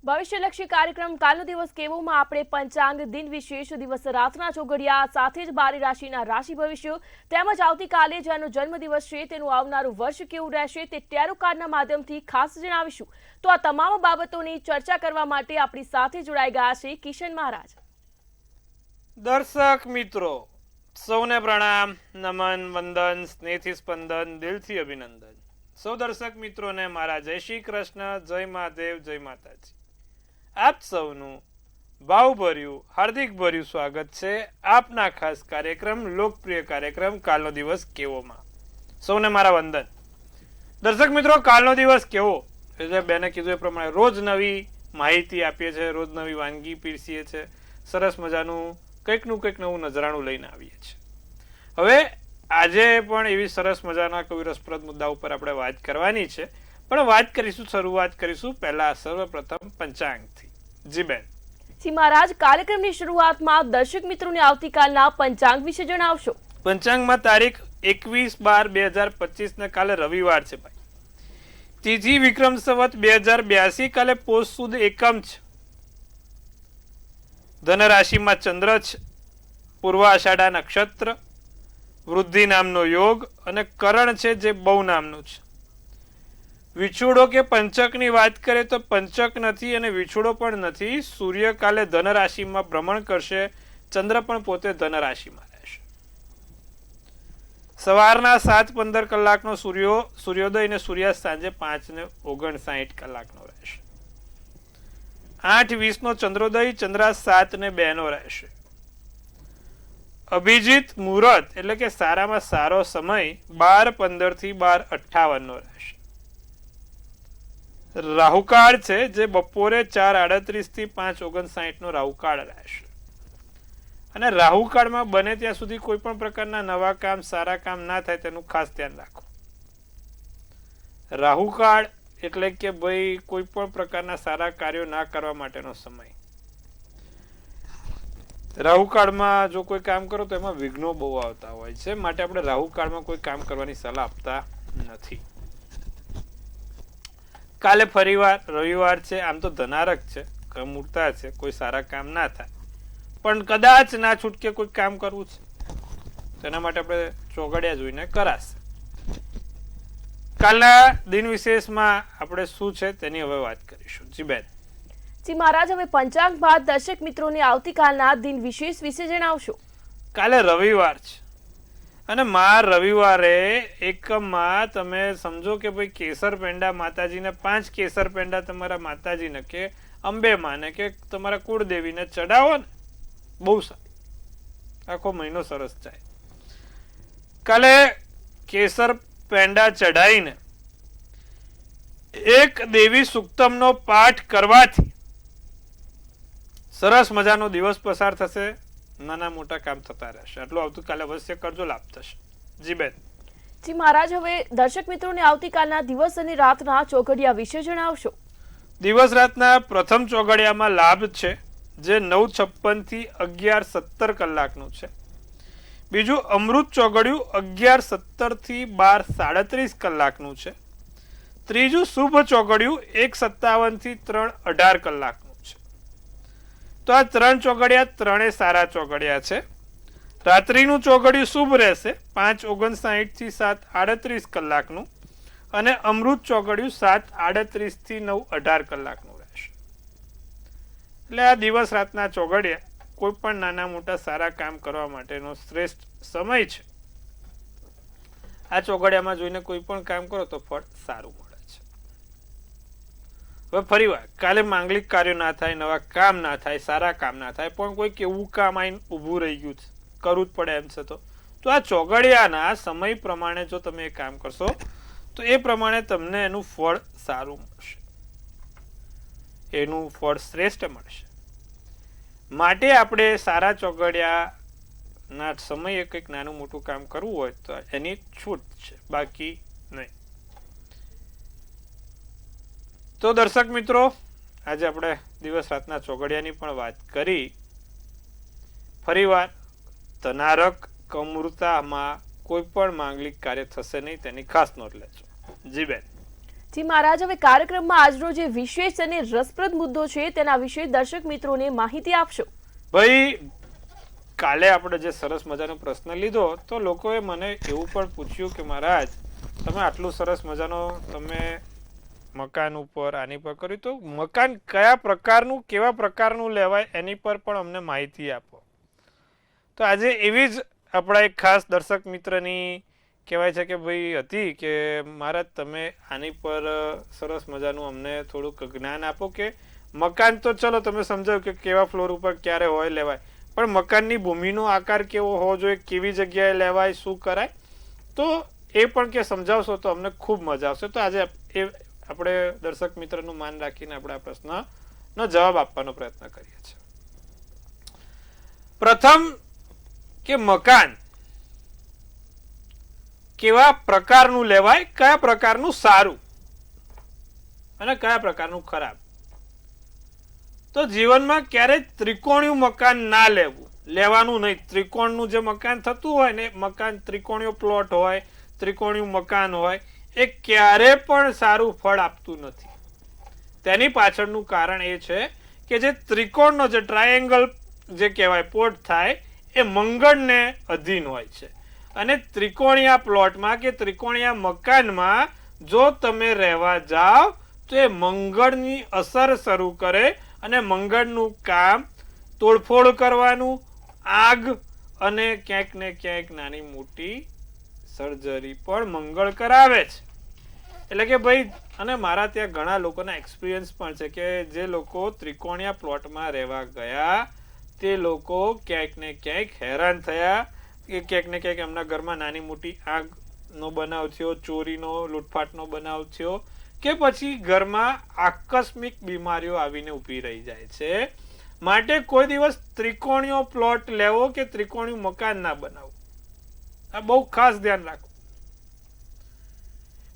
ભવિષ્યલક્ષી કાર્યક્રમ કાલનો દિવસ કેવોમાં આપણે પંચાંગ દિન વિશેષ દિવસ રાતના ચોઘડિયા સાથે જ 12 રાશિના રાશિ ભવિષ્ય તેમજ આવતીકાલે જેનો જન્મદિવસ છે તેનું આવનારું વર્ષ કેવું રહેશે તે ટેરો કાર્ડના માધ્યમથી ખાસ જણાવીશું। તો આ તમામ બાબતોની ચર્ચા કરવા માટે આપણી સાથે જોડાઈ ગયા છે કિશન મહારાજ। દર્શક મિત્રો સૌને પ્રણામ, નમન, વંદન, સ્નેહથી સ્પંદન, દિલથી અભિનંદન। સૌ દર્શક મિત્રોને મારા જય શ્રી કૃષ્ણ, જય મહાદેવ, જય માતાજી। આપ સૌનું ભાવભર્યું હાર્દિક ભર્યું સ્વાગત છે આપના ખાસ કાર્યક્રમ લોકપ્રિય કાર્યક્રમ કાલનો દિવસ કેવોમાં। સૌને મારા વંદન। દર્શક મિત્રો, કાલનો દિવસ કેવો એટલે બેને કીધું એ પ્રમાણે રોજ નવી માહિતી આપીએ છીએ, રોજ નવી વાનગી પીરસીએ છીએ, સરસ મજાનું કંઈકનું કંઈક નવું નજરાણું લઈને આવીએ છીએ। હવે આજે પણ એવી સરસ મજાના કોઈ રસપ્રદ મુદ્દા ઉપર આપણે વાત કરવાની છે, પણ વાત કરીશું, શરૂઆત કરીશું પહેલા સર્વપ્રથમ પંચાંગથી। જી બેન। જી મહારાજ, કાર્યક્રમની શરૂઆતમાં દર્શક મિત્રોને આવતીકાલના પંચાંગ વિશે જણાવશો। પંચાંગમાં તારીખ 21/12/2025 ને કાલે રવિવાર છે ભાઈ। તિથિ વિક્રમ સંવત 2082, કાલે પોષ સુદ એકમ છે। ધન રાશિમાં ચંદ્ર છે, પૂર્વ આષાઢા નક્ષત્ર, વૃદ્ધિ નામનો યોગ અને કરણ છે જે બહુ નામનું છે। વિછુડો કે પંચકની વાત કરીએ તો પંચક નથી અને વિછુડો પણ નથી। સૂર્ય કાલે ધન રાશિમાં ભ્રમણ કરશે, ચંદ્ર પણ પોતે ધન રાશિમાં રહેશે। સવારના 7:15 કલાકનો સૂર્યોદય અને સૂર્યાસ્ત સાંજે 5:59 કલાકનો રહેશે। 8:20 નો ચંદ્રોદય, ચંદ્રાસ્ત 7:02 નો રહેશે। અભિજીત મુહૂર્ત એટલે કે સારામાં સારો સમય 12:15 થી 12:58 નો રહેશે। રાહુકાળ છે જે બપોરે 4:38 થી 5:59 નો રાહુકાળ રહેશે। અને રાહુકાળમાં બને ત્યાં સુધી કોઈ પણ પ્રકારના નવા કામ, સારા કામ ના થાય તેનું ખાસ ધ્યાન રાખો। રાહુકાળ એટલે કે ભાઈ કોઈ પણ પ્રકારના સારા કાર્યો ના કરવા માટેનો સમય। રાહુકાળમાં જો કોઈ કામ કરો તો એમાં વિઘ્નો બહુ આવતા હોય છે, માટે આપણે રાહુકાળમાં કોઈ કામ કરવાની સલાહ આપતા નથી। કાલે ફરીવાર રવિવાર છે, આમ તો ધનારક છે, કમૂરતા છે, કોઈ સારા કામ ના થાય, પણ કદાચ ના છૂટકે કોઈ કામ કરવું છે તેના માટે આપણે ચોઘડિયા જોઈને કરાશે। કાલના દિન વિશેષમાં આપણે શું છે તેની હવે વાત કરીશું। જી બેન। જી મહારાજ, હવે પંચાંગ બાદ દર્શક મિત્રોને આવતીકાલના દિન વિશેષ વિશે જણાવશો। કાલે રવિવાર છે અને રવિવારે એકમમાં તમે સમજો કે ભાઈ કેસર પેંડા માતાજીને 5 કેસર પેંડા તમારા માતાજીને કે અંબે માને કે તમારા કુળદેવીને ચડાવો ને, બહુ સારું, આખો મહિનો સરસ જાય। કાલે કેસર પેંડા ચડાઈને એક દેવી સુક્તમનો પાઠ કરવાથી સરસ મજાનો દિવસ પસાર થશે, નાના મોટા કામ થતા રહેશે। આટલું આવતીકાલે અવશ્ય કરજો, લાભ થશે। જી બેન। જી મહારાજ, હવે દર્શક મિત્રોને આવતીકાલના દિવસ અને રાતના ચોઘડિયા વિશે જણાવશો। દિવસ રાતના પ્રથમ ચોઘડિયામાં લાભ છે જે 9:56 થી 11:17 કલાકનું છે। બીજું અમૃત ચોઘડિયું 11:17 થી 12:37 કલાકનું છે। ત્રીજું શુભ ચોઘડિયું 1:57 થી 3:18 કલાકનું છે। તો આ 3 ચોઘડિયા ત્રણે સારા ચોઘડિયા છે। રાત્રિનું ચોઘડિયું શુભ રહેશે 5:59 થી 7:38 કલાકનું અને અમૃત ચોઘડિયું 7:38 થી 9:18 કલાકનું રહેશે। એટલે આ દિવસ રાતના ચોઘડિયા કોઈ પણ નાના મોટા સારા કામ કરવા માટેનો શ્રેષ્ઠ સમય છે। આ ચોઘડિયામાં જોઈને કોઈ પણ કામ કરો તો ફળ સારું મળે છે। હવે ફરીવાર કાલે માંગલિક કાર્યો ના થાય, નવા કામ ના થાય, સારા કામ ના થાય, પણ કોઈક એવું કામ આવીને ઊભું રહી ગયું છે, કરવું જ પડે એમ છે, તો આ ચોઘડિયાના સમય પ્રમાણે જો તમે એ કામ કરશો તો એ પ્રમાણે તમને એનું ફળ સારું મળશે, એનું ફળ શ્રેષ્ઠ મળશે। માટે આપણે સારા ચોઘડિયાના સમયે કંઈક નાનું મોટું કામ કરવું હોય તો એની છૂટ છે, બાકી નહીં। તો દર્શક મિત્રો, આજે આપણે દિવસ રાતના ચોઘડિયાની પણ વાત કરી। ફરીવાર ધનારક કમૂરતામાં કોઈ પણ માંગલિક કાર્ય થશે નહીં તેની ખાસ નોંધ લેજો। જી બેન। જી મહારાજ, હવે કાર્યક્રમમાં આજનો જે વિશેષ અને રસપ્રદ મુદ્દો છે તેના વિશે દર્શક મિત્રોને માહિતી આપશો. ભાઈ, કાલે આપણે જે સરસ મજાનો પ્રશ્ન લીધો તો લોકોએ મને એવું પણ પૂછ્યું કે મહારાજ, તમે આટલું સરસ મજાનો તમે મકાન ઉપર આની પર કર્યું, તો મકાન કયા પ્રકારનું, કેવા પ્રકારનું લેવાય એની પર પણ અમને માહિતી આપો. તો આજે એવી જ આપણા એક ખાસ દર્શક મિત્રની કહેવાય છે કે ભાઈ હતી કે મહારાજ, તમે આની પર સરસ મજાનું અમને થોડુંક જ્ઞાન આપો કે મકાન તો ચલો તમે સમજાવ કે કેવા ફ્લોર ઉપર ક્યારે હોય લેવાય, પણ મકાનની ભૂમિનો આકાર કેવો હોવો જોઈએ, કેવી જગ્યાએ લેવાય, શું કરાય, તો એ પણ કે સમજાવશો તો અમને ખૂબ મજા આવશે. તો આજે એ આપણે દર્શક મિત્રનું માન રાખીને આપણે આ પ્રશ્નનો જવાબ આપવાનો પ્રયત્ન કરીએ છીએ. પ્રથમ કે મકાન કેવા પ્રકારનું લેવાય, કયા પ્રકારનું સારું અને કયા પ્રકારનું ખરાબ. તો જીવનમાં ક્યારેય ત્રિકોણિયું મકાન ના લેવાનું નહીં. ત્રિકોણનું જે મકાન થતું હોય ને, મકાન ત્રિકોણીય પ્લોટ હોય, ત્રિકોણીય મકાન હોય, એ ક્યારે પણ સારું ફળ આપતું નથી. તેની પાછળનું કારણ એ છે કે જે ત્રિકોણનો જે ટ્રાયેંગલ જે કહેવાય પોર્ટ થાય એ મંગળને અધીન હોય છે, અને ત્રિકોણીયા પ્લોટમાં કે ત્રિકોણીયા મકાનમાં જો તમે રહેવા જાઓ તો એ મંગળની અસર શરૂ કરે અને મંગળનું કામ તોડફોડ કરવાનું, આગ અને ક્યાંક ને ક્યાંક નાની મોટી સર્જરી પણ મંગળ કરાવે છે. એટલે કે ભાઈ, અને મારા ત્યાં ઘણા લોકોના એક્સપિરિયન્સ પણ છે કે જે લોકો ત્રિકોણીયા પ્લોટમાં રહેવા ગયા તે લોકો ક્યાંક ને ક્યાંક હેરાન થયા, કે ક્યાંક ને ક્યાંક એમના ઘરમાં નાની મોટી આગનો બનાવ થયો, ચોરીનો, લૂંટફાટનો બનાવ થયો, કે પછી ઘરમાં આકસ્મિક બીમારીઓ આવીને ઊભી રહી જાય છે. માટે કોઈ દિવસ ત્રિકોણીયો પ્લોટ લેવો કે ત્રિકોણીયું મકાન ના બનાવવું, આ બહુ ખાસ ધ્યાન રાખવું.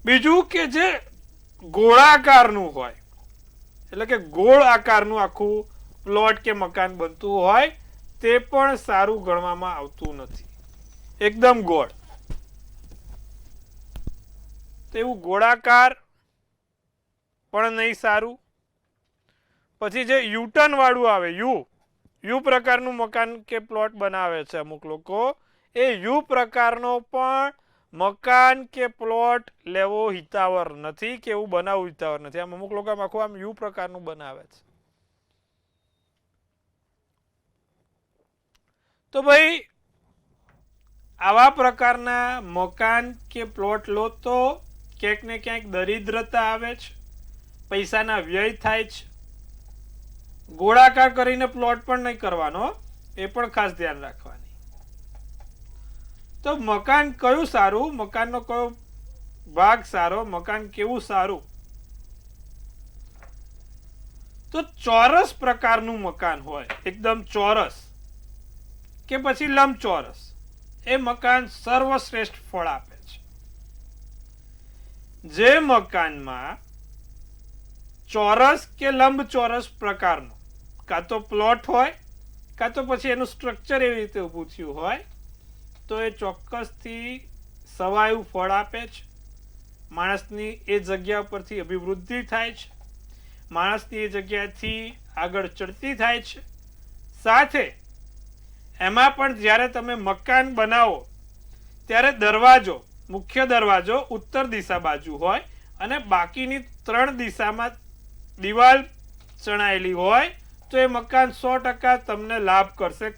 બીજું કે જે ગોળાકારનું હોય, એટલે કે ગોળ આકારનું આખું પ્લોટ કે મકાન બનતું હોય તે પણ સારું ગણવામાં આવતું નથી. એકદમ ગોળ, તેવું ગોળાકાર પણ નહીં સારું. પછી જે યુટર્ન વાળું આવે, યુ પ્રકારનું મકાન કે પ્લોટ બનાવે છે અમુક લોકો, એ યુ પ્રકારનો પણ મકાન કે પ્લોટ લેવો હિતાવર નથી, કે એવું બનાવવું હિતાવર નથી. આમ અમુક લોકો આખું આમ યુ પ્રકારનું બનાવે છે. તો ભાઈ, આવા પ્રકારના મકાન કે પ્લોટ લો તો ક્યાંક ને ક્યાંક દરિદ્રતા આવે છે, પૈસાના વ્યય થાય છે. ગોળાકાર કરીને પ્લોટ પણ નહીં કરવાનો, એ પણ ખાસ ધ્યાન રાખવાની. તો મકાન કયું સારું, મકાનનો કયો ભાગ સારો, મકાન કેવું સારું, તો ચોરસ પ્રકારનું મકાન હોય, એકદમ ચોરસ કે પછી લંબચોરસ, એ મકાન સર્વશ્રેષ્ઠ ફળ આપે છે. જે મકાનમાં ચોરસ કે લંબચોરસ પ્રકારનો કાં તો પ્લોટ હોય, કાં તો પછી એનું સ્ટ્રક્ચર એવી રીતે ઊભું થયું હોય, તો એ ચોક્કસથી સવાયું ફળ આપે છે. માણસની એ જગ્યા પરથી અભિવૃદ્ધિ થાય છે, માણસની એ જગ્યાથી આગળ ચડતી થાય છે. સાથે એમાં પણ જ્યારે તમે મકાન બનાવો ત્યારે દરવાજો, મુખ્ય દરવાજો ઉત્તર દિશા બાજુ હોય અને બાકીની 3 દિશામાં દિવાલ ચણાયેલી હોય, તો એ મકાન 100% તમને લાભ કરશે.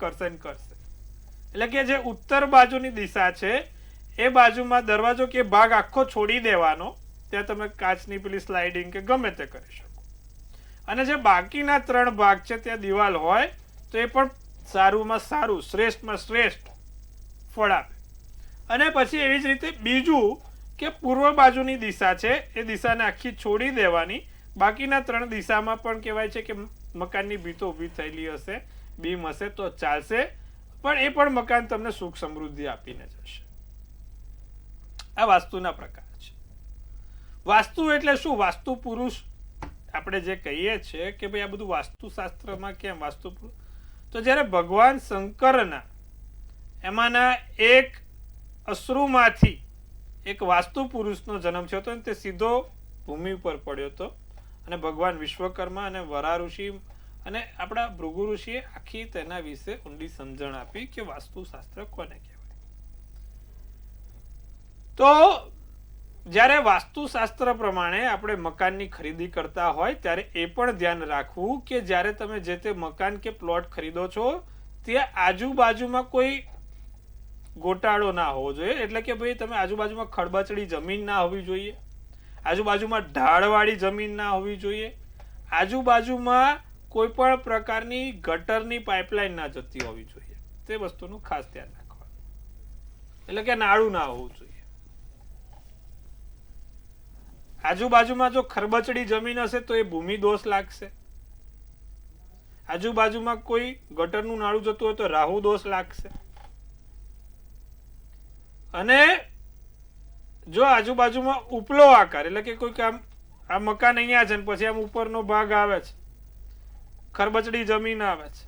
એટલે કે જે ઉત્તર બાજુની દિશા છે એ બાજુમાં દરવાજો કે ભાગ આખો છોડી દેવાનો, ત્યાં તમે કાચની પેલી સ્લાઇડિંગ કે ગમે તે કરી શકો. અને જે બાકીના 3 ભાગ છે ત્યાં દિવાલ હોય તો એ પણ સારુંમાં સારું, શ્રેષ્ઠમાં શ્રેષ્ઠ ફળ આપે. અને પછી એવી જ રીતે બીજું કે પૂર્વ બાજુની દિશા છે એ દિશાને આખી છોડી દેવાની, બાકીના 3 દિશામાં પણ કહેવાય છે કે મકાનની ભીતો ઊભી થયેલી હશે, બીમ હશે તો ચાલશે, પણ એ પણ મકાન તમને સુખ સમૃદ્ધિ આપીને જશે. આ વાસ્તુના પ્રકાર છે. વાસ્તુ એટલે શું? વાસ્તુ પુરુષ આપણે જે કહીએ છીએ કે ભાઈ આ બધું વાસ્તુશાસ્ત્રમાં કેમ વાસ્તુ, તો જ્યારે ભગવાન શંકરના એમાંના એક અશ્રુમાંથી એક વાસ્તુ પુરુષનો જન્મ થયો હતો, તે સીધો ભૂમિ ઉપર પડ્યો હતો અને ભગવાન વિશ્વકર્મા અને વરા ઋષિ અને આપણા ભૃગુ ઋષિએ આખી તેના વિશે ઊંડી સમજણ આપી કે વાસ્તુશાસ્ત્ર કોને કહેવાય. તો જ્યારે વાસ્તુશાસ્ત્ર પ્રમાણે આપણે મકાનની ખરીદી કરતા હોય ત્યારે એ પણ ધ્યાન રાખવું કે જ્યારે તમે જે તે મકાન કે પ્લોટ ખરીદો છો ત્યાં આજુબાજુમાં કોઈ ગોટાળો ના હોવો જોઈએ. એટલે કે ભાઈ તમે આજુબાજુમાં ખડબચડી જમીન ના હોવી જોઈએ, આજુબાજુમાં ઢાળવાળી જમીન ના હોવી જોઈએ, આજુબાજુમાં કોઈ પણ પ્રકારની ગટરની પાઇપલાઇન ના જતી હોવી જોઈએ. તે વસ્તુનું ખાસ ધ્યાન રાખવાનું. એટલે કે નાળું ના હોવું જોઈએ. આજુબાજુમાં જો ખરબચડી જમીન હશે તો એ ભૂમિ દોષ લાગશે. આજુબાજુમાં કોઈ ગટરનું નાળું જતું હોય તો રાહુ દોષ લાગશે. અને જો આજુબાજુમાં ઉપલો આકાર એટલે કે કોઈ આમ આ મકાન અહીંયા છે ને પછી આમ ઉપરનો ભાગ આવે છે, ખરબચડી જમીન આવે છે,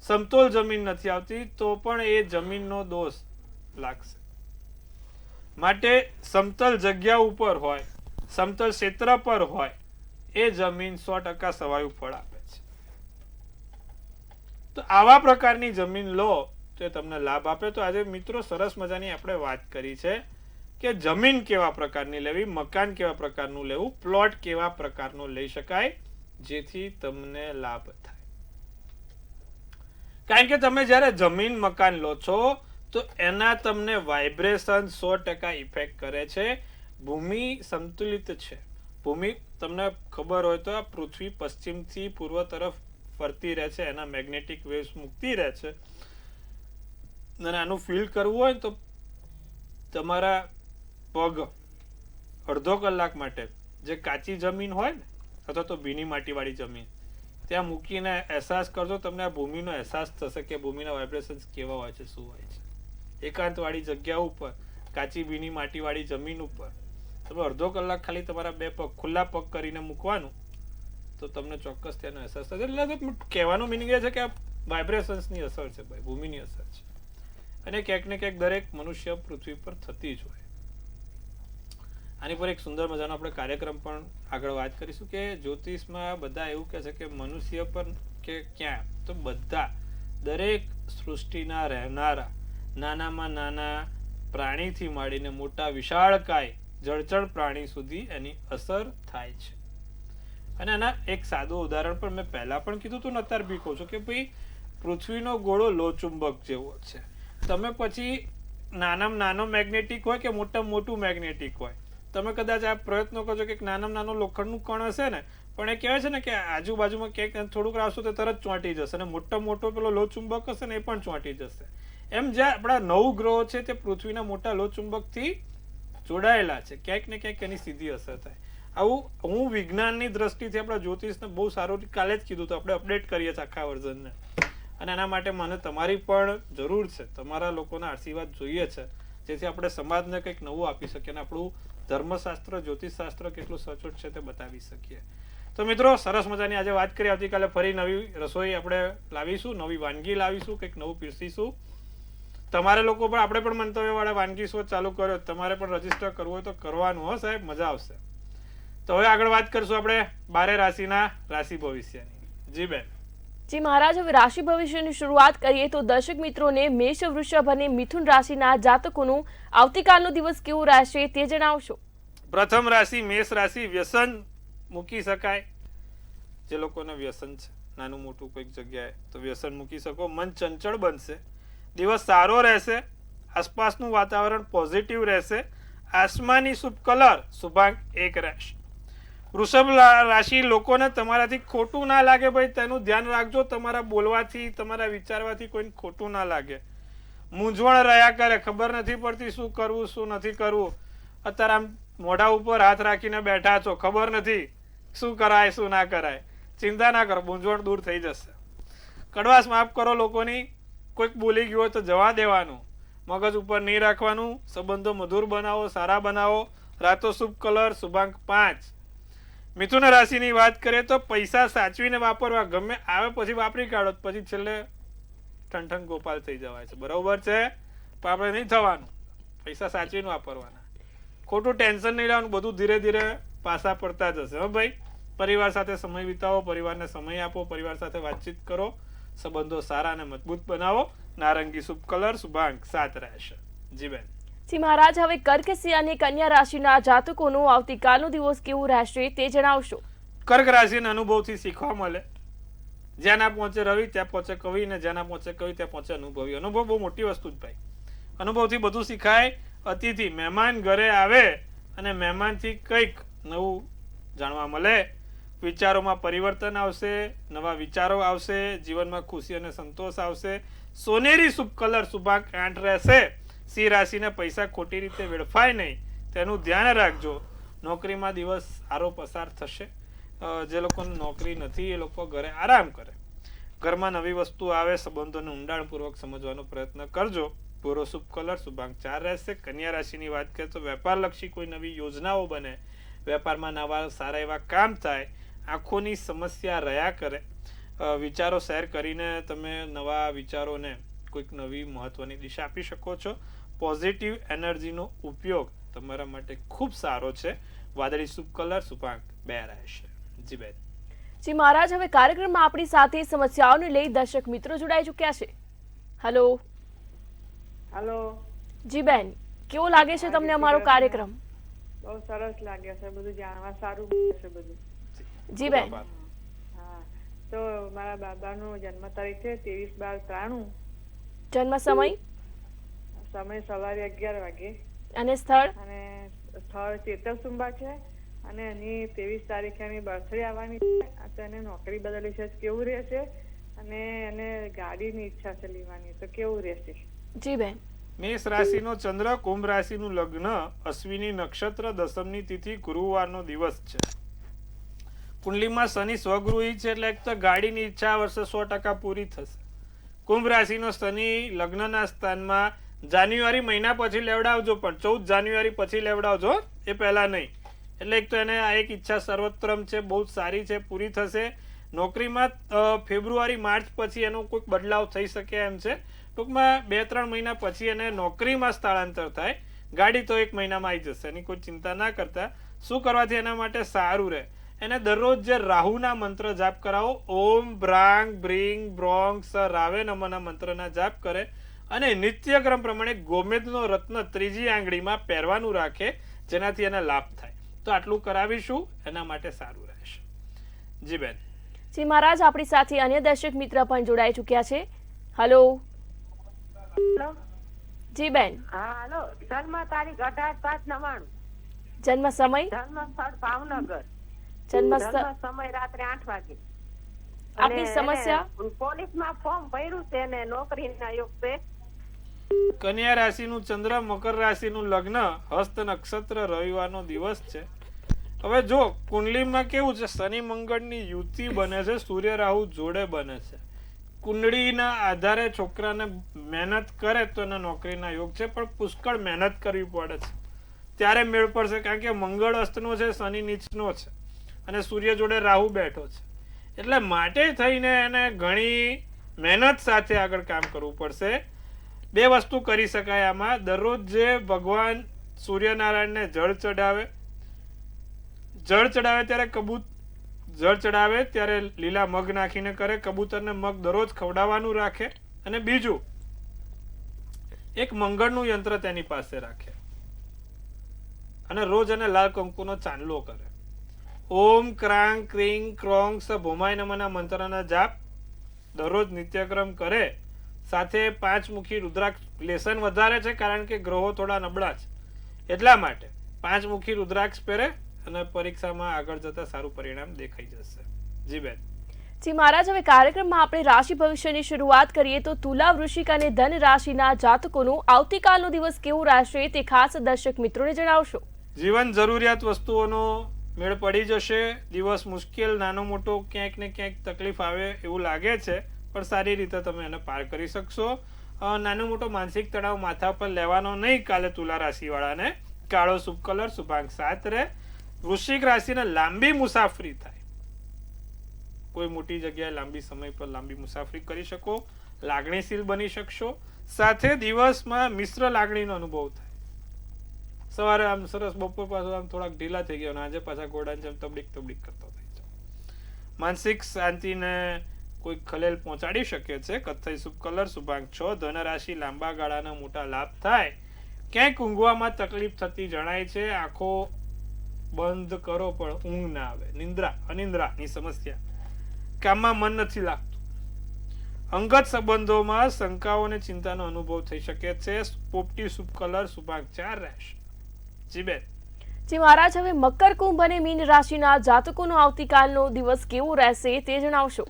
સમતોલ જમીન નથી આવતી તો પણ એ જમીનનો દોષ લાગશે. માટે સમતલ જગ્યા ઉપર હોય, સમતલ ક્ષેત્ર પર હોય એ જમીન 100% સવાયું ફળ આપે છે. તો આવા પ્રકારની જમીન લો તો એ તમને લાભ આપે. તો આજે મિત્રો સરસ મજાની આપણે વાત કરી છે કે જમીન કેવા પ્રકારની લેવી, મકાન કેવા પ્રકારનું લેવું, પ્લોટ કેવા પ્રકારનો લઈ શકાય જેથી તમને લાભ થાય. કારણ કે તમે જ્યારે જમીન મકાન લો છો તો એના તમને વાઇબ્રેશન 100% ઇફેક્ટ કરે છે. ભૂમિ સંતુલિત છે. ભૂમિ તમને ખબર હોય તો પૃથ્વી પશ્ચિમથી પૂર્વ તરફ ફરતી રહે છે, એના મેગ્નેટિક વેવ્સ મૂકતી રહે છે. અને આનું ફીલ કરવું હોય તો તમારા પગ અડધો કલાક માટે જે કાચી જમીન હોય ને અથવા તો ભીની માટીવાળી જમીન ત્યાં મૂકીને અહેસાસ કરજો. તમને આ ભૂમિનો અહેસાસ થશે કે ભૂમિના વાઇબ્રેશન્સ કેવા હોય છે, શું હોય છે. એકાંતવાળી જગ્યા ઉપર કાચી ભીની માટીવાળી જમીન ઉપર તમે અડધો કલાક ખાલી તમારા બે પગ ખુલ્લા પગ કરીને મૂકવાનું તો તમને ચોક્કસ તેનો અહેસાસ થશે. એટલે કહેવાનો મિનિંગ એ છે કે આ વાઇબ્રેશન્સની અસર છે ભાઈ, ભૂમિની અસર છે. અને ક્યાંક ને ક્યાંક દરેક મનુષ્ય પૃથ્વી પર થતી જ હોય. આની પર એક સુંદર મજાનો આપણે કાર્યક્રમ પણ આગળ વાત કરીશું કે જ્યોતિષમાં બધા એવું કહે છે કે મનુષ્ય પર કે ક્યાં તો બધા દરેક સૃષ્ટિના રહેનારા નાનામાં નાના પ્રાણીથી માંડીને મોટા વિશાળકાય જળચર પ્રાણી સુધી એની અસર થાય છે. અને આના એક સાદું ઉદાહરણ પણ મેં પહેલા પણ કીધું હતું ને અત્યારે બી કહું છું કે ભાઈ પૃથ્વીનો ગોળો લોહચુંબક જેવો છે. તમે પછી નાનામાં નાનો મેગ્નેટિક હોય કે મોટામાં મોટું મેગ્નેટિક હોય, તમે કદાચ આ પ્રયત્નો કરજો કે નાનામાં નાનો લોખંડનું કણ હશે ને પણ એ કહેવાય છે ને કે આજુબાજુમાં ક્યાંક થોડુંક આવશો તો તરત ચોંટી જશે, અને મોટો મોટો પેલો લોહચુંબક હશે ને એ પણ ચોંટી જશે. એમ જે આપણા 9 ગ્રહો છે તે પૃથ્વીના મોટા લોહચુંબકથી જોડાયેલા છે. ક્યાંક ને ક્યાંક એની સીધી અસર થાય. આવું હું વિજ્ઞાનની દ્રષ્ટિથી આપણા જ્યોતિષને બહુ સારું કાલે જ કીધું તો આપણે અપડેટ કરીએ છીએ આખા વર્ઝનને. અને એના માટે મને તમારી પણ જરૂર છે, તમારા લોકોના આશીર્વાદ જોઈએ છે જેથી આપણે સમાજને કંઈક નવું આપી શકીએ અને આપણું ધર્મશાસ્ત્ર જ્યોતિષશાસ્ત્ર કેટલું સચોટ છે તે બતાવી શકીએ. તો મિત્રો સરસ મજાની આજે વાત કરી. આવતીકાલે ફરી નવી રસોઈ આપણે લાવીશું, નવી વાનગી લાવીશું, કંઈક નવું પીરસીશું. તમારે લોકો પણ આપણે પણ મંતવ્યવાળા વાનગી શો ચાલુ કર્યો, તમારે પણ રજીસ્ટર કરવું હોય તો કરવાનું હો સાહેબ, મજા આવશે. તો હવે આગળ વાત કરશું આપણે 12 રાશિના રાશિ ભવિષ્યની. જી બેન. જી મહારાજ, હવે રાશિ ભવિષ્યની શરૂઆત કરીએ તો દર્શક મિત્રોને મેષ, વૃષભ અને મિથુન રાશિના જાતકોનું આવતીકાલનો દિવસ કેવો રહેશે તે જણાવશો. પ્રથમ રાશિ મેષ રાશિ. વ્યસન મૂકી શકાય. જે લોકોને વ્યસન છે નાનું મોટું કોઈક જગ્યાએ તો વ્યસન મૂકી શકો. મન ચંચળ બનશે. દિવસ સારો રહેશે. આસપાસનું વાતાવરણ પોઝિટિવ રહેશે. આસમાની શુભ કલર શુભાંક 1 રહેશે. વૃષભ રાશિ. લોકોને તમારાથી ખોટું ના લાગે ભાઈ તેનું ધ્યાન રાખજો. તમારા બોલવાથી તમારા વિચારવાથી કોઈને ખોટું ના લાગે. મૂંઝવણ રહ્યા કરે, ખબર નથી પડતી શું કરવું શું નથી કરવું. અત્યારે આમ મોઢા ઉપર હાથ રાખીને બેઠા છો, ખબર નથી શું કરાય શું ના કરાય. ચિંતા ના કરો, મૂંઝવણ દૂર થઈ જશે. કડવાશ માફ કરો લોકોની. કોઈક બોલી ગયું હોય તો જવા દેવાનું, મગજ ઉપર નહીં રાખવાનું. સંબંધો મધુર બનાવો, સારા બનાવો. રાતો શુભ કલર શુભાંક 5. મિથુન રાશિની વાત કરીએ તો પૈસા સાચવીને વાપરવા. ગમે આવે પછી વાપરી કાઢો, પછી છેલ્લે ઠંઠન ગોપાલ થઈ જવાય છે. બરોબર છે, પણ આપણે નહીં થવાનું. પૈસા સાચવીને વાપરવાના. ખોટું ટેન્શન નહીં લેવાનું. બધું ધીરે ધીરે પાસા પડતા જશે. હો ભાઈ, પરિવાર સાથે સમય વિતાવો, પરિવારને સમય આપો, પરિવાર સાથે વાતચીત કરો, સંબંધો સારા અને મજબૂત બનાવો. નારંગી શુભ કલર, શુભાંક 7 રહેશે. જી બેન. જી મહારાજ, હવે કર્ક સિંહ અને કન્યા રાશિના જાતકોનો આવતીકાલનો દિવસ કેવો રહેશે તે જણાવશો. કર્ક રાશિના અનુભવથી શીખવા મળે. જ્યાં ના પહોંચે રવિ ત્યાં પહોંચે કવિ, ને જ્યાં ના પહોંચે કવિ ત્યાં પહોંચે અનુભવી. અનુભવ બહુ મોટી વસ્તુ જ ભાઈ. અનુભવથી બધું શીખાય. અતિથિ મહેમાન ઘરે આવે અને મહેમાનથી કંઈક નવું જાણવા મળે. વિચારોમાં પરિવર્તન આવશે, નવા વિચારો આવશે, જીવનમાં ખુશી અને સંતોષ આવશે. સોનેરી શુભ કલર, શુભાંક 8 રહેશે. સિંહ રાશિના પૈસા ખોટી રીતે વેડફાય નહીં, તેનું ધ્યાન રાખજો. નોકરીમાં દિવસ સારો પસાર થશે. જે લોકોને નોકરી નથી એ લોકો ઘરે આરામ કરે. ઘરમાં નવી વસ્તુ આવે, સંબંધોને ઊંડાણપૂર્વક સમજવાનો પ્રયત્ન કરજો. પૂરો શુભ કલર, શુભાંક 4 રહેશે. કન્યા રાશિની વાત કરીએ તો વેપારલક્ષી કોઈ નવી યોજનાઓ બને, વેપારમાં નવા સારા એવા કામ થાય. આંખોની સમસ્યા રહ્યા કરે. વિચારો શેર કરીને તમે નવા વિચારોને કોઈક નવી મહત્વની દિશા આપી શકો છો. પોઝિટિવ એનર્જીનો ઉપયોગ તમારા માટે ખૂબ સારો છે. વાદળી શુભ કલર, શુભાંક 2 રહેશે. જી બેન. જી મહારાજ, હવે કાર્યક્રમમાં આપણી સાથે સમસ્યાઓને લઈ દર્શક મિત્રો જોડાઈ ચૂક્યા છે. હેલો. હેલો. જી બેન, કેવો લાગે છે તમને અમારો કાર્યક્રમ? બહુ સરસ લાગે છે, બધું જાણવા સારું મળે છે બધું. જી બેન. હા, તો મારા બાબાનો જન્મ તારીખ છે 23/12/93. જન્મ સમય? સમય સવારે 11 વાગે. અને સ્થળ? અને સ્થળ ચેતરસુંબા છે. અને એની 23 તારીખે એની બર્થડે આવવાની છે. તો એને નોકરી બદલી છે, કેવું રહેશે? અને એને ગાડીની ઈચ્છા છે લેવાની, તો કેવું રહેશે? જી બેન. મેષ રાશિનો ચંદ્ર, કુંભ રાશિનું લગ્ન, અશ્વિની નક્ષત્ર, દસમની તિથિ, ગુરુવારનો દિવસ છે. કુંડલીમાં શનિ સ્વગૃહી છે, એટલે એક તો ગાડીની ઈચ્છા આ વર્ષે 100% પૂરી થશે. કુંભ રાશિનો શનિ લગ્નના સ્થાનમાં જાન્યુઆરી મહિના પછી લેવડાવજો, પણ 14 જાન્યુઆરી પછી લેવડાવજો, એ પહેલા નહીં. એટલે એક તો એને આ એક ઈચ્છા સર્વોત્તમ છે, બહુ જ સારી છે, પૂરી થશે. નોકરીમાં ફેબ્રુઆરી માર્ચ પછી એનો કોઈક બદલાવ થઈ શકે એમ છે. ટૂંકમાં 2-3 મહિના પછી એને નોકરીમાં સ્થળાંતર થાય. ગાડી તો 1 મહિનામાં આવી જશે, એની કોઈ ચિંતા ના કરતા. શું કરવાથી એના માટે સારું રહે? એને દરરોજ જે રાહુના મંત્ર જાપ કરાવો. ઓમ બ્રાંગ બ્રિંગ બ્રોંગ સ રાવે નમઃના મંત્રના જાપ કરે અને નિત્યક્રમ પ્રમાણે ગોમેદનો રત્ન 3જી આંગળીમાં પહેરવાનું રાખે, જેનાથી એને લાભ થાય. તો આટલું કરાવીશું, એના માટે સારું રહેશે. જી બેન. જી મહારાજ, આપણી સાથે અન્ય દર્શક મિત્ર પણ જોડાઈ ચૂક્યા છે. હેલો. જી બેન. હા, હેલો. જન્મ તારીખ 18/5/99. જન્મ સમય? જન્મ સ્થળ ભાવનગર. જન્મ સમય રાત્રે 8 વાગે. આપની સમસ્યા? પોલીસમાં ફોર્મ ભર્યું છે અને નોકરીના યોગ છે. કન્યા રાશિનું ચંદ્ર, મકર રાશિનું લગ્ન, હસ્ત નક્ષત્ર, રવિવારનો દિવસ છે. હવે જો કુંડલીમાં કેવું છે, શનિ મંગળની યુતિ બને છે, સૂર્ય રાહુ જોડે બને છે. કુંડળીના આધારે છોકરાને મહેનત કરે તો એના નોકરીના યોગ છે, પણ પુષ્કળ મહેનત કરવી પડે છે, ત્યારે મેળ પડશે. કારણ કે મંગળ અસ્તનો છે, શનિ નીચનો છે અને સૂર્ય જોડે રાહુ બેઠો છે. એટલે માટે થઈને એને ઘણી મહેનત સાથે આગળ કામ કરવું પડશે. 2 વસ્તુ કરી શકાય આમાં. દરરોજ જે ભગવાન સૂર્યનારાયણને જળ ચડાવે ત્યારે જળ ચડાવે ત્યારે લીલા મગ નાખીને કરે. કબૂતરને મગ દરરોજ ખવડાવવાનું રાખે. અને બીજું, એક મંગળનું યંત્ર તેની પાસે રાખે અને રોજ એને લાલ કંકુનો ચાંદલો કરે. ઓમ ક્રાંગ ક્રીંગ ક્રોંગ સ ભોમાય નમઃના મંત્રના જાપ દરરોજ નિત્યક્રમ કરે. સાથે 5 મુખી રુદ્રાક્ષ લેસન વધારે છે, કારણ કે ગ્રહો થોડા નબળા છે, એટલા માટે 5 મુખી રુદ્રાક્ષ પહેરે અને પરીક્ષામાં આગળ જતા સારું પરિણામ દેખાઈ જશે. જી બેન. જી મહારાજ, હવે કાર્યક્રમમાં આપણે રાશિ ભવિષ્યની શરૂઆત કરીએ તો તુલા, વૃશ્ચિક અને ધન રાશિના જાતકોનો આવતીકાલનો દિવસ કેવો રહેશે તે ખાસ દર્શક મિત્રોને જણાવશો. જીવન જરૂરિયાત વસ્તુઓનો મેળ પડી જશે. દિવસ મુશ્કેલ, નાનો મોટો ક્યાંક ને ક્યાંક તકલીફ આવે એવું લાગે છે, પણ સારી રીતે તમે એને પાર કરી શકશો. નાનો મોટો માનસિક તણાવ માથા પર લેવાનો નહીં કાલે તુલા રાશિ વાળાને. કાળો શુભ કલર, શુભાંક 7 રહે. વૃશ્ચિક રાશિને લાંબી મુસાફરી થાય, કોઈ મોટી જગ્યાએ લાંબી સમય પર લાંબી મુસાફરી કરી શકો, લાગણીશીલ બની શકશો. સાથે દિવસમાં મિશ્ર લાગણીનો અનુભવ થાય. સવારે આમ સરસ, બપોર પાછું આમ થોડાક ઢીલા થઈ ગયા અને આજે પાછા ઘોડાની જેમ તબડીક તબડીક કરતો થઈ જાવ. માનસિક શાંતિને કોઈ ખલેલ પહોંચાડી શકે છે. કથ્થઈ શુભ કલર શુભાંક 6. ધન રાશિ લાંબા ગાળાના મોટા લાભ થાય. ક્યાંક ઊંઘવામાં તકલીફ થતી જણાય છે. આંખો બંધ કરો પણ ઊંઘ ના આવે. અનિદ્રાની સમસ્યા. કામમાં મન નથી લાગતું. અંગત સંબંધોમાં શંકાઓ અને ચિંતાનો અનુભવ થઈ શકે છે. પોપટી શુભ કલર શુભાંક 4 રહેશે. જી બેન. જી મહારાજ, હવે મકર, કુંભ અને મીન રાશિના જાતકોનો આવતીકાલનો દિવસ કેવો રહેશે તે જણાવશો.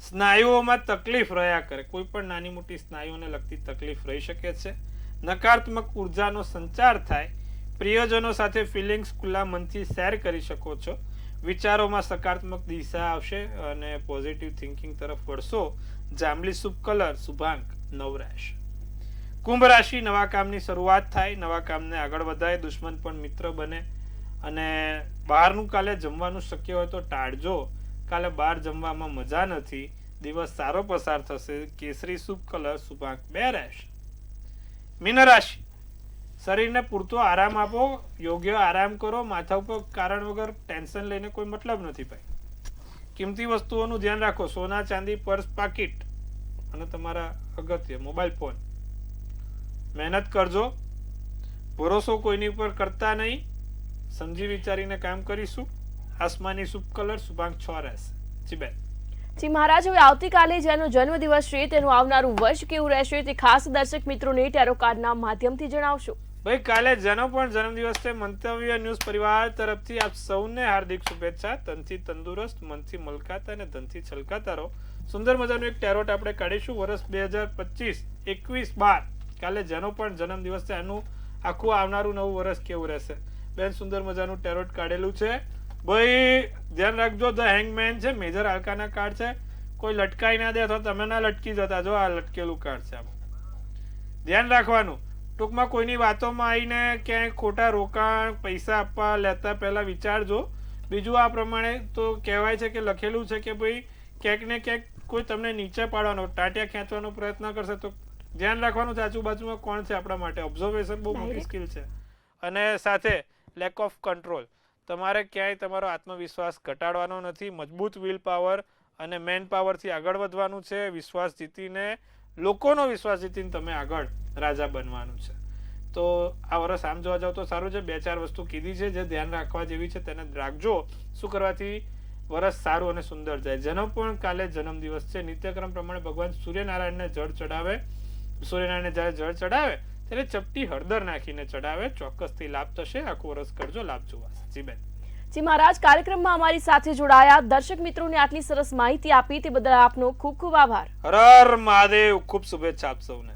સ્નાયુઓમાં તકલીફ રહ્યા કરે. કોઈ પણ નાની મોટી સ્નાયુઓને લગતી તકલીફ રહી શકે છે. નકારાત્મક ઉર્જાનો સંચાર થાય. પ્રિયજનો સાથે ફિલિંગ્સ ખુલ્લા મનથી શેર કરી શકો છો. વિચારોમાં સકારાત્મક દિશા આવશે અને પોઝિટિવ થિંકિંગ તરફ વળશો. જાંબલી શુભ કલર શુભાંક 9 રહેશે. કુંભ રાશિ, નવા કામની શરૂઆત થાય. નવા કામને આગળ વધાય. દુશ્મન પણ મિત્ર બને. અને બહારનું કાલે જમવાનું શક્ય હોય તો ટાળજો. કાલે બહાર જમવામાં મજા નથી. દિવસ સારો પસાર થશે. કેસરી શુભ કલર શુભાંક 2 રહેશે. મીન રાશિ, શરીરને પૂરતો આરામ આપો. યોગ્ય આરામ કરો. માથા ઉપર કારણ વગર ટેન્શન લઈને કોઈ મતલબ નથી ભાઈ. કિંમતી વસ્તુઓનું ધ્યાન રાખો. સોના, ચાંદી, પર્સ, પાકીટ અને તમારા અગત્ય મોબાઈલ ફોન. મહેનત કરજો. ભરોસો કોઈની ઉપર કરતા નહીં. સમજી વિચારીને કામ કરીશું. આસમાની શુભ કલર શુભાંક 6 રહેશે. જી બેન. જી મહારાજ, હવે આવતીકાલે જેનો જન્મદિવસ છે તેનું આવનારું વર્ષ કેવું રહેશે તે ખાસ દર્શક મિત્રોને ટેરો કાર્ડના માધ્યમથી જણાવશો. ભાઈ, કાલે જેનો પણ જન્મદિવસ છે, મંતવ્ય ન્યૂઝ પરિવાર તરફથી આપ સૌને હાર્દિક શુભેચ્છા. તનથી તંદુરસ્ત, મનથી મલકાતા અને ધનથી છલકાતા રહો. સુંદર મજાનું એક ટેરોટ આપણે કાઢીશું. વર્ષ 2025 21 12 કાલે જેનો પણ જન્મદિવસ છે એનું આખું આવનારું નવું વર્ષ કેવું રહેશે. બેન, સુંદર મજાનું ટેરોટ કાઢેલું છે. ભાઈ ધ્યાન રાખજો, ધ હેંગમેન છે, મેજર આલ્કાના કાર્ડ છે. કોઈ લટકાઈ ના દે તો તમે ના લટકી જતા. જો આ લટકેલું કાર્ડ છે. ધ્યાન રાખવાનું. ટૂંકમાં કોઈની વાતોમાં આવીને ક્યાંય ખોટા રોકાણ, પૈસા આપવા લેતા પહેલા વિચારજો. બીજું આ પ્રમાણે તો કહેવાય છે કે લખેલું છે કે ભાઈ ક્યાંક ને ક્યાંક કોઈ તમને નીચે પાડવાનો, ટાંટિયા ખેંચવાનો પ્રયત્ન કરશે તો ધ્યાન રાખવાનું છે આજુબાજુમાં કોણ છે આપણા માટે. ઓબ્ઝર્વેશન બહુ મોટી સ્કિલ છે. અને સાથે લેક ઓફ કંટ્રોલ. તમારે ક્યાંય તમારો આત્મવિશ્વાસ ઘટાડવાનો નથી. મજબૂત વિલ પાવર અને મેન પાવરથી આગળ વધવાનું છે. વિશ્વાસ જીતીને, લોકોનો વિશ્વાસ જીતીને તમે આગળ રાજા બનવાનું છે. તો આ વર્ષ આમ જોવા જાવ તો સારું છે. 2-4 વસ્તુ કીધી છે જે ધ્યાન રાખવા જેવી છે, તેને રાખજો. શું કરવાથી વર્ષ સારું અને સુંદર જાય. જેનો પણ કાલે જન્મદિવસ છે, નિત્યક્રમ પ્રમાણે ભગવાન સૂર્યનારાયણને જળ ચડાવે. સૂર્યનારાયણને જ્યારે જળ ચડાવે ત્યારે ચપટી હળદર નાખીને ચડાવે. ચોક્કસથી લાભ થશે. આખું વર્ષ કરજો, લાભ જોવાશે. જી બેન. જી મહારાજ, કાર્યક્રમમાં અમારી સાથે જોડાયા દર્શક મિત્રોને આટલી સરસ માહિતી આપી તે બદલ આપનો ખૂબ ખૂબ આભાર. હર હર મહાદેવ. ખૂબ શુભેચ્છા આપ સૌને.